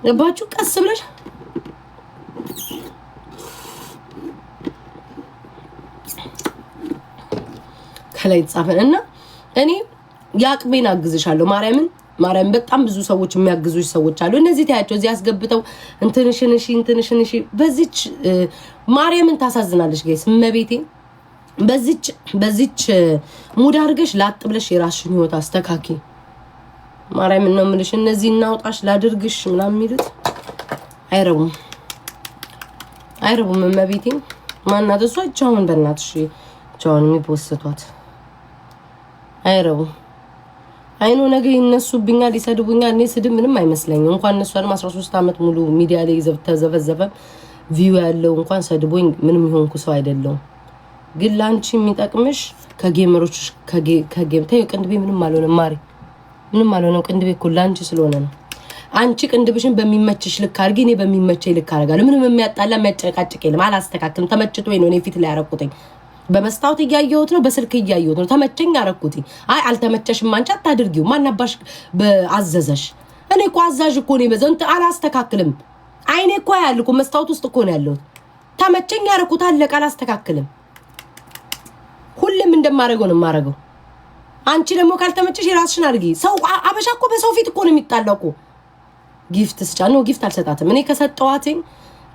ገባችሁ? ቀስ ብለሽ ከላይ ጻፈንና እኔ ያቅሜን አግዝሻለሁ። ማርያምን በጣም ብዙ ሰዎች የሚያግዙሽ ሰዎች አሉ። እነዚህ ታያቸው እዚህ ያስገብተው እንትንሽንሽ በዚች ማርያምን ታሳዝናለሽ ጋይስ። መቤቴ በዚች ሙድ አድርገሽ ላጥ ብለሽ የራስሽን ህይወት አስተካኪ። ማርያምን ነው የምልሽ። እነዚህ እናውጣሽ ላድርግሽ ምናምን የሚሉት አይረቡም። መቤቴ ማናት እሷ? ቻውን በእናትሽ ቻውን የሚፖስቷት አይረቡም። አይኑ ነገ ይነሱብኛል፣ ይሰድቡኛል። እኔ ስድብ ምንም አይመስለኝም። እንኳን እነሷንም 13 ዓመት ሙሉ ሚዲያ ላይ ተዘፈዘፈ ቪው ያለው እንኳን ሰድቦኝ ምንም ይሆንኩ ሰው አይደለሁም። ግን ላንቺ የሚጠቅምሽ ከጌመሮች ከጌም ታዩ ቅንድቤ ምንም አልሆነም። ማሪ ምንም አልሆነም። ቅንድቤ እኮ ላንቺ ስለሆነ ነው። አንቺ ቅንድብሽን በሚመችሽ ልክ አድርጊ፣ እኔ በሚመቸኝ ልክ አደርጋለሁ። ምንም የሚያጣላ የሚያጨቃጭቅ የለም። አላስተካክልም። ተመችቶኝ ነው እኔ ፊት ላይ ያረኩትኝ። በመስታወት እያየሁት ነው፣ በስልክ እያየሁት ነው። ተመቸኝ አረኩት። አይ አልተመቸሽም አንቺ አታድርጊው። ማናባሽ በአዘዘሽ? እኔ እኮ አዛዥ እኮ ነው። በዘንት አላስተካክልም። አይኔ እኮ ያልኩ መስታወት ውስጥ እኮ ነው ያለሁት። ተመቸኝ አረኩት። አለቀ። አላስተካክልም። ሁሌም እንደማረገው ነው የማረገው። አንቺ ደግሞ ካልተመቸሽ የራስሽን አድርጊ። ሰው አበሻ እኮ በሰው ፊት እኮ ነው የሚጣላው እኮ። ጊፍት ስጫ ነው ጊፍት አልሰጣትም። እኔ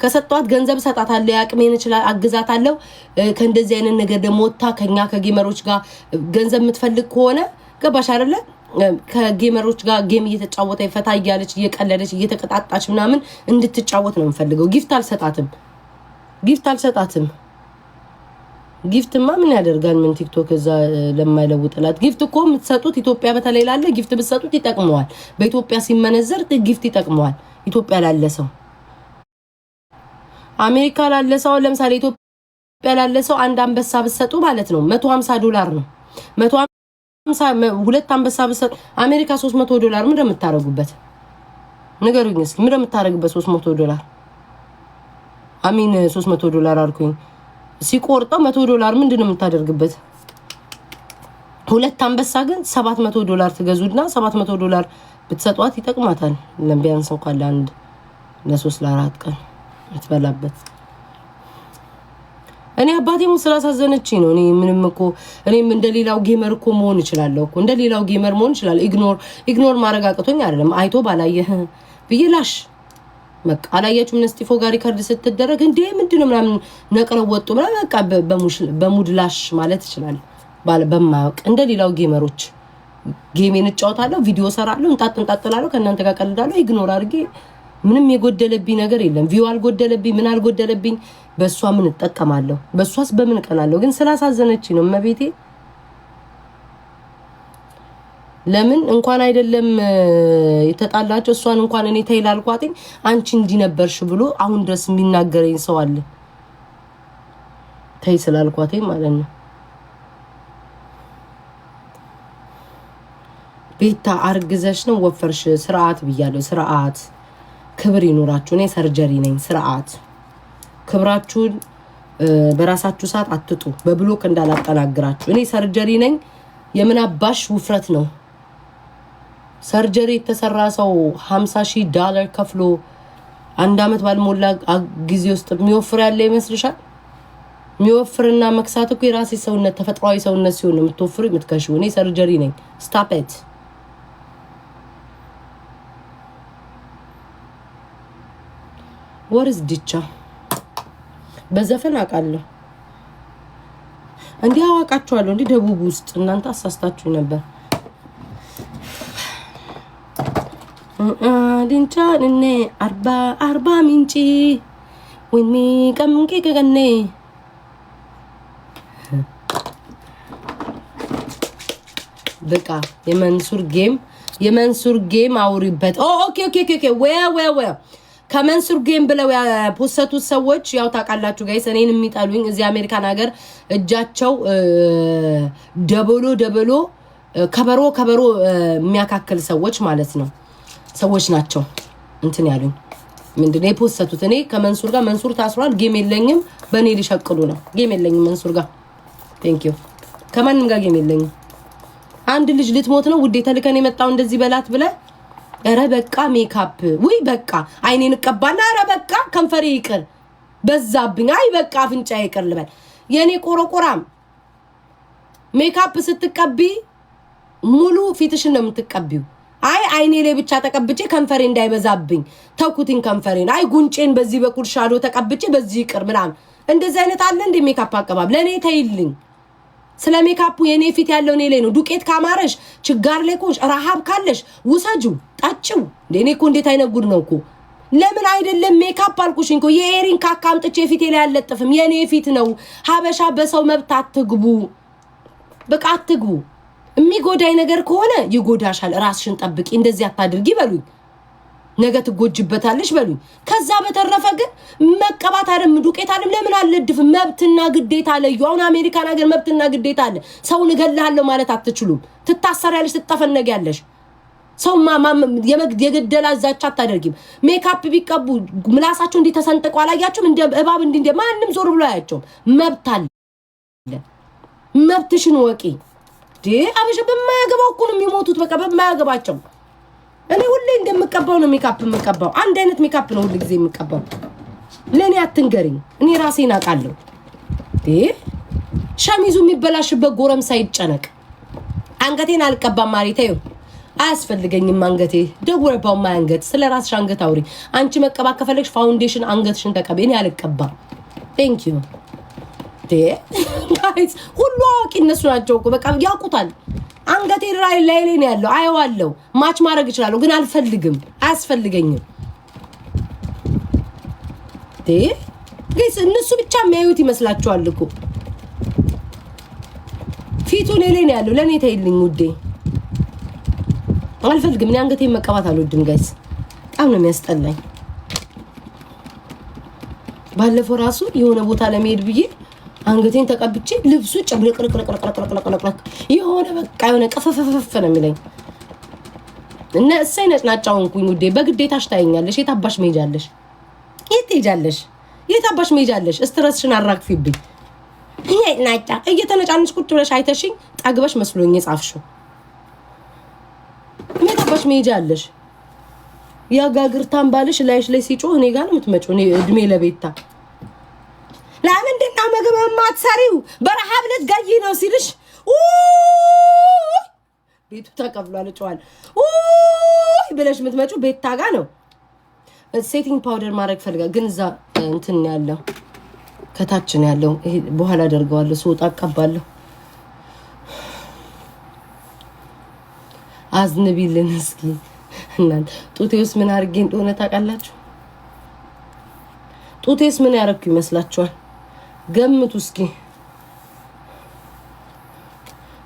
ከሰጠዋት ገንዘብ ሰጣታለሁ፣ ያቅሜን ይችላል አግዛታለሁ። ከእንደዚህ አይነት ነገር ደግሞ ወጣ ከኛ ከጌመሮች ጋር ገንዘብ የምትፈልግ ከሆነ ገባሽ አይደለ? ከጌመሮች ጋር ጌም እየተጫወተ ፈታ እያለች እየቀለደች እየተቀጣጣች ምናምን እንድትጫወት ነው የምፈልገው። ጊፍት አልሰጣትም። ጊፍትማ ምን ያደርጋል? ምን ቲክቶክ እዛ ለማይለውጥላት ጊፍት እኮ የምትሰጡት ኢትዮጵያ በተለይ ላለ ጊፍት ብትሰጡት ይጠቅመዋል። በኢትዮጵያ ሲመነዘር ጊፍት ይጠቅመዋል። ኢትዮጵያ ላለ ሰው አሜሪካ ላለ ሰው ለምሳሌ ኢትዮጵያ ላለ ሰው አንድ አንበሳ ብትሰጡ ማለት ነው $150 ነው። 150 ሁለት አንበሳ ብትሰጡ አሜሪካ $300 ምን እንደምታረጉበት ንገሩኝ እስኪ። ምን እንደምታረጉበት $300 አሚን $300 አልኩኝ። ሲቆርጠው $100 ምንድነው የምታደርግበት? ሁለት አንበሳ ግን $700 ትገዙና $700 ብትሰጧት ይጠቅማታል። ለቢያንስ እንኳን ለአንድ ለ3 ለ4 ቀን ትበላበት። እኔ አባቴም ስላሳዘነችኝ ነው። እኔ ምንም እኮ እኔም እንደሌላው ጌመር እኮ መሆን እችላለሁ እኮ እንደሌላው ጌመር መሆን እችላለሁ። ኢግኖር ማድረግ አቅቶኝ አይደለም። አይቶ ባላየህ ብይላሽ በቃ አላያችሁም? ነስቲፎ ጋር ሪከርድ ስትደረግ እንዴ ምንድነው ምናምን ነቅረው ወጡ ምናምን በቃ በሙድላሽ ማለት ይችላል። በማያውቅ እንደሌላው ጌመሮች ጌሜን እጫወታለሁ፣ ቪዲዮ ሰራለሁ፣ እንጣጥላለሁ፣ ከእናንተ ጋር ቀልዳለሁ። ኢግኖር አድርጌ ምንም የጎደለብኝ ነገር የለም። ቪው አልጎደለብኝ፣ ምን አልጎደለብኝ። በሷ ምን እጠቀማለሁ? በሷስ በምን ቀናለሁ? ግን ስላሳዘነች ነው መቤቴ። ለምን እንኳን አይደለም የተጣላቸው እሷን እንኳን እኔ ተይላልኳትኝ አንቺ እንዲነበርሽ ብሎ አሁን ድረስ የሚናገረኝ ሰው አለ። ተይ ስላልኳትኝ ማለት ነው። ቤታ አርግዘሽ ነው ወፈርሽ? ስርዓት ብያለሁ። ስርዓት ክብር ይኖራችሁ። እኔ ሰርጀሪ ነኝ። ስርዓት ክብራችሁን በራሳችሁ ሰዓት አትጡ። በብሎክ እንዳላጠናግራችሁ። እኔ ሰርጀሪ ነኝ። የምን አባሽ ውፍረት ነው? ሰርጀሪ የተሰራ ሰው $50,000 ከፍሎ አንድ አመት ባልሞላ ጊዜ ውስጥ የሚወፍር ያለ ይመስልሻል? የሚወፍርና መክሳት እኮ የራሴ ሰውነት ተፈጥሯዊ ሰውነት ሲሆን ነው የምትወፍሩ የምትከሽው። እኔ ሰርጀሪ ነኝ። ስታፕ ኢት። ወርዝ ዲቻ በዘፈን አውቃለሁ። እንዲህ አዋቃችኋለሁ። እንዲህ ደቡብ ውስጥ እናንተ አሳስታችሁ ነበር። ድንቻንኔ አርባ ምንጭ ወይኔ ቀምቄ ከገኔ በቃ የመንሱር ጌም አውሪበት። ኦኬ ወይ ከመንሱር ጌም ብለው ያፖሰቱት ሰዎች ያው ታውቃላችሁ ጋይስ፣ እኔን የሚጠሉኝ እዚህ አሜሪካን ሀገር እጃቸው ደበሎ ከበሮ የሚያካክል ሰዎች ማለት ነው። ሰዎች ናቸው እንትን ያሉኝ ምንድነው የፖሰቱት። እኔ ከመንሱር ጋር መንሱር ታስሯል፣ ጌም የለኝም፣ በእኔ ሊሸቅሉ ነው። ጌም የለኝም መንሱር ጋር ቴንክ ዩ። ከማንም ጋር ጌም የለኝም። አንድ ልጅ ልትሞት ነው ውዴ ተልከን የመጣው እንደዚህ በላት ብለ ኧረ በቃ ሜካፕ ወይ በቃ አይኔን ቀባና ኧረ በቃ ከንፈሬ ይቅር በዛብኝ አይ በቃ አፍንጫ ይቅር ልበል የኔ ቆረቆራም ሜካፕ ስትቀቢ ሙሉ ፊትሽን ነው የምትቀቢው አይ አይኔ ላይ ብቻ ተቀብጬ ከንፈሬ እንዳይበዛብኝ ተኩቲን ከንፈሬን አይ ጉንጬን በዚህ በኩል ሻዶ ተቀብጬ በዚህ ይቅር ምናምን እንደዚህ አይነት አለ እንደ ሜካፕ አቀባብ ለኔ ተይልኝ ስለ ሜካፑ የኔ ፊት ያለው እኔ ላይ ነው ዱቄት ካማረሽ ችጋር ላይ ኮሽ ረሃብ ካለሽ ውሰጁ ጣጭው ለኔ እኮ እንዴት አይነጉድ ነው እኮ ለምን አይደለም ሜካፕ አልኩሽኝ እኮ የኤሪን ካካምጥቼ ፊቴ ላይ ያለጥፍም የኔ ፊት ነው ሀበሻ በሰው መብት አትግቡ በቃ አትግቡ የሚጎዳይ ነገር ከሆነ ይጎዳሻል ራስሽን ጠብቂ እንደዚህ አታድርጊ በሉኝ ነገ ትጎጅበታለሽ በሉኝ ከዛ በተረፈ ግን መቀባት አይደለም ዱቄት አይደለም ለምን አልለድፍ መብትና ግዴታ አለዩ አሁን አሜሪካን ሀገር መብትና ግዴታ አለ ሰውን እገልሃለሁ ማለት አትችሉም ትታሰሪያለሽ ትጠፈነጊያለሽ ሰው የገደላ ዛቻ አታደርጊም ሜካፕ ቢቀቡ ምላሳቸው እንዲ ተሰንጥቀው አላያችሁም እንደ እባብ እንደ ማንንም ዞር ብሎ ያያቸው መብት አለ መብትሽን ወቂ አበሻ በማያገባው እኮ ነው የሚሞቱት በቃ በማያገባቸው እኔ ሁሌ እንደምቀባው ነው ሜካፕ የምቀባው አንድ አይነት ሜካፕ ነው ሁሉ ጊዜ የምቀባው ለኔ አትንገሪኝ እኔ ራሴን አቃለሁ ሸሚዙ የሚበላሽበት ጎረምሳ ይጨነቅ አንገቴን አልቀባም ማሪታዩ አያስፈልገኝም አንገቴ ደውረባው ማንገት ስለ ራስሽ አንገት አውሪ አንቺ መቀባት ከፈለግሽ ፋውንዴሽን አንገትሽን ተቀበይ እኔ አልቀባም ቴንክ ዩ ጋይስ ሁሉ አዋቂ እነሱ ናቸው እኮ በቃ ያውቁታል አንገቴ ላይ ነው ያለው አይዋለው ማች ማድረግ ይችላል ግን አልፈልግም አያስፈልገኝም ጋይስ እነሱ ብቻ የሚያዩት ይመስላችኋል እኮ ፊቱ ላይ ነው ያለው ለኔ ታይልኝ ውዴ አልፈልግም እኔ አንገቴ መቀባት አልወድም ጋይስ በጣም ነው የሚያስጠላኝ ባለፈው ራሱ የሆነ ቦታ ለመሄድ ብዬ አንገቴን ተቀብጬ ልብሱ ጭብልቅልቅልቅልቅልቅልቅልቅ የሆነ በቃ የሆነ ቀፈፈፈፈ ነው የሚለኝ እና እሰይ ነጭናጫውንኩኝ ውዴ በግዴታሽ ታይኛለሽ የታባሽ መሄጃለሽ የት ሄጃለሽ የታባሽ መሄጃለሽ ስትረስሽን አራግፊብኝ ይሄ ናጫ እየተነጫንሽ ቁጭ ብለሽ አይተሽኝ ጠግበሽ መስሎኝ የጻፍሽው የታባሽ መሄጃለሽ ያጋግርታን ባልሽ ላይሽ ላይ ሲጮህ እኔ ጋር ነው የምትመጪው እኔ እድሜ ለቤታ ለምንድነው ምግብ ማትሰሪው በረሃብ ልትገይ ነው ሲልሽ ቤቱ ተቀብሏል ጫዋል ብለሽ የምትመጪው ቤታ ጋር ነው ሴቲንግ ፓውደር ማድረግ ፈልጋ ግን እዛ እንትን ያለው ከታች ነው ያለው ይሄ በኋላ አደርገዋለሁ ሶጣ አቀባለሁ አዝንቢልን እስኪ እናንተ ጡቴውስ ምን አርጌ እንደሆነ ታውቃላችሁ ጡቴስ ምን ያረኩ ይመስላችኋል ገምቱ እስኪ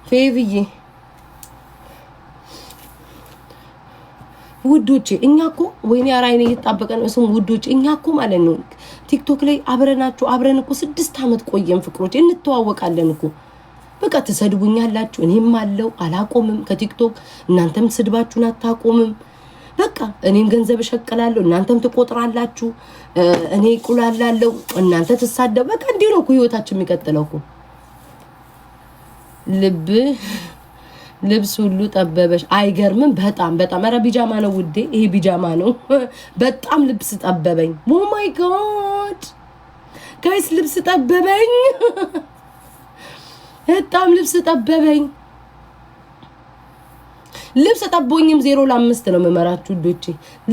ፌቪዬ ውዶቼ እኛኮ ወይኔ አራይኔ እየተጣበቀን እሱም ውዶቼ እኛኮ ማለት ነው ቲክቶክ ላይ አብረን እኮ 6 አመት ቆየን ፍቅሮቼ እንተዋወቃለን እኮ በቃ ተሰድቡኛላችሁ እኔም አለው አላቆምም ከቲክቶክ እናንተም ስድባችሁን አታቆምም በቃ እኔም ገንዘብ ሸቀላለሁ እናንተም ትቆጥራላችሁ እኔ ቁላላለሁ እናንተ ተሳደቡ በቃ እንዴ ነው እኮ ህይወታችን የሚቀጥለው እኮ ልብስ ሁሉ ጠበበሽ አይገርምም በጣም ኧረ ቢጃማ ነው ውዴ ይሄ ቢጃማ ነው በጣም ልብስ ጠበበኝ ኦ ማይ ጋድ ጋይስ ልብስ ጠበበኝ በጣም ልብስ ጠበበኝ ልብስ ጠቦኝም 0 ለ5 ነው መመራችሁ ዶቼ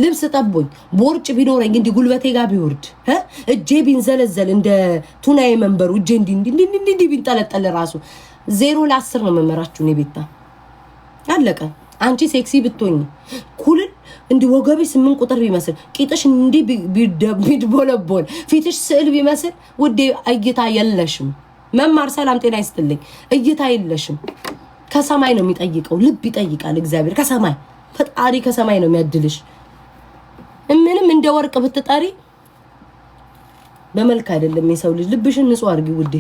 ልብስ ጠቦኝ ቦርጭ ቢኖረኝ እንዲ ጉልበቴ ጋር ቢወርድ እጄ ቢንዘለዘል እንደ ቱናዬ መንበሩ እጄ እንዲ ቢንጠለጠል ራሱ 0 ለ10 ነው መመራችሁ ነው ቤታ አለቀ አንቺ ሴክሲ ብትሆኚ ኩል እንዲ ወገበሽ 8 ቁጥር ቢመስል ቂጥሽ እንዲ ቢድቦለቦል ፊትሽ ስዕል ቢመስል ውዴ እይታ የለሽም መማር ሰላም ጤና ይስጥልኝ እይታ የለሽም ከሰማይ ነው የሚጠይቀው ልብ ይጠይቃል እግዚአብሔር ከሰማይ ፈጣሪ ከሰማይ ነው የሚያድልሽ ምንም እንደ ወርቅ ብትጠሪ በመልክ አይደለም የሰው ልጅ ልብሽን ንጹህ አርጊ ውዴ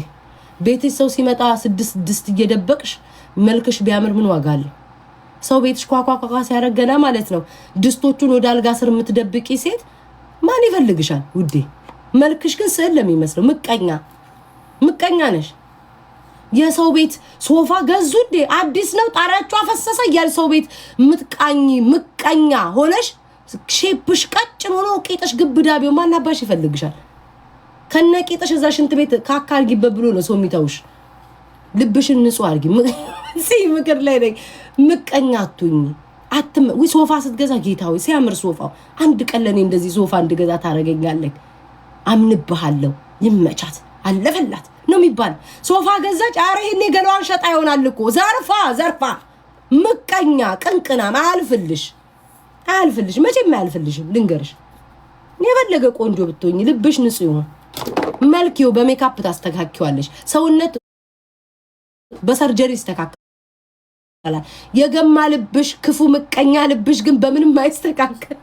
ቤትሽ ሰው ሲመጣ 6 እየደበቅሽ መልክሽ ቢያምር ምን ዋጋ አለው ሰው ቤትሽ ኳኳኳ ሲያረገና ማለት ነው ድስቶቹን ወደ አልጋ ስር የምትደብቂ ሴት ማን ይፈልግሻል ውዴ መልክሽ ግን ስዕል ለሚመስለው ምቀኛ ነሽ የሰው ቤት ሶፋ ገዙ እንዴ አዲስ ነው ጣሪያቸው አፈሰሰ ያል ሰው ቤት ምቀኛ ሆነሽ ሼፕሽ ቀጭን ሆኖ ቄጥሽ ግብዳቤው ማናባሽ ይፈልግሻል ከነቄጥሽ እዛ ሽንት ቤት ካካል ግበብሎ ነው ሰው የሚታውሽ ልብሽን ንጹህ አርጊ ምክር ላይ ነኝ ምቀኛ አትሁኝ ወይ ሶፋ ስትገዛ ጌታው ሲያምር ሶፋው አንድ ቀለኔ እንደዚህ ሶፋ እንድገዛ ታረጋኛለህ አምንብሃለሁ ይመቻት አለፈላት ነው የሚባል ሶፋ ገዛች አረ ይሄኔ ገለዋን ሸጣ ይሆናል እኮ ዘርፋ ምቀኛ ቅንቅና አልፍልሽ መቼም አልፍልሽም ልንገርሽ የበለገ ቆንጆ ብትሆኚ ልብሽ ንጹህ ይሁን መልኪው በሜካፕ ታስተካክዋለሽ ሰውነት በሰርጀሪ ይስተካከላል የገማ ልብሽ ክፉ ምቀኛ ልብሽ ግን በምንም አይስተካከል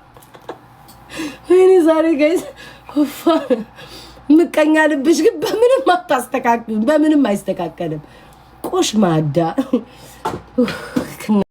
እኔ ዛሬ ጋይስ ምቀኛ ልብሽ ግን በምንም አታስተካክል በምንም አይስተካከልም ቆሽ ማዳ